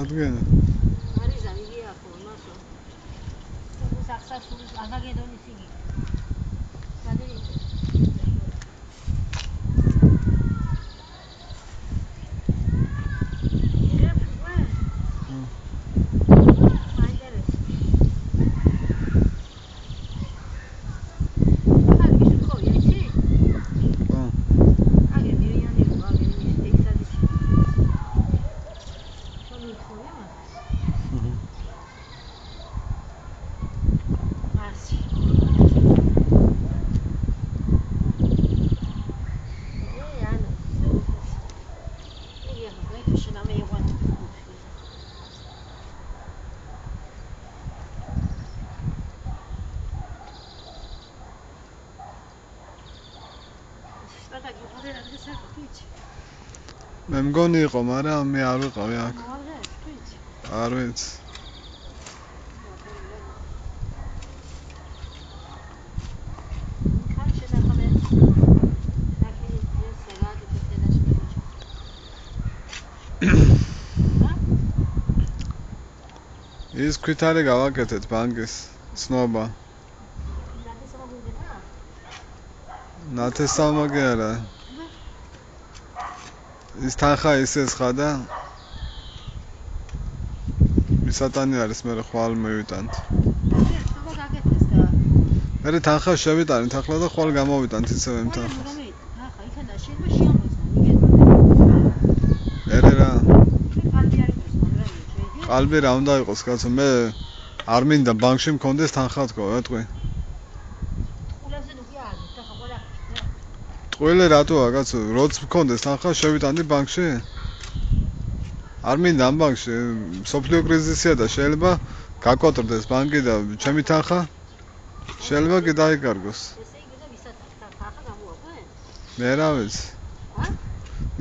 Adgen. Marisa vivia con Maso. Todo saksa suri Armageddon sigi. Madrid. მე მგონი იყო, მაგრამ მე არ ვიყავი აქ. არ ვიცი. ის ქვითარი გავაკეთეთ ბანკის ცნობა. ნათესავმაგე არა. ის თანხა ისეს ხა და მისატანი არის მე ხვალ მივიტანთ. ცნობა გაკეთეს და მე თანხა შევიტანით ახლა და ხვალ გამოვიტანთ ისევ ამ თანხას. ახლა იქადა შეიძლება შეამოწმო იგეთ. ერე რა. qalbi არ იყოს მაგრამ შეიძლება. qalbi რა უნდა იყოს კაცო მე არ მინდა ბანკში მქონდეს თანხა თქო ეტყვი. ყულებზე თუ კი არ არის და ყველა ტყუილე რატოა კაცო როც მქონდეს თანხა შევიტანდი ბანკში? არ მინდა ამ ბანკში სოფლიო კრიზისია და შეიძლება გაკვატრდეს ბანკი და ჩემი თანხა შეიძლება კი დაიკარგოს. ესე იგი და ვისაც თანხა გამოაქვენ? მე რა ვიცი.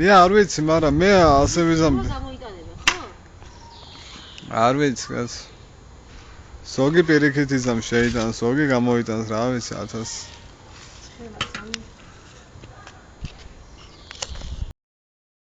მე არ ვიცი, მაგრამ მე ასე ვიზამდი. გამოიტანებენ, ხო? არ ვიცი, კაცო. ზოგი პირიქით იზამ შეიტანს, ზოგი გამოიტანს, რა ვიცი 1000.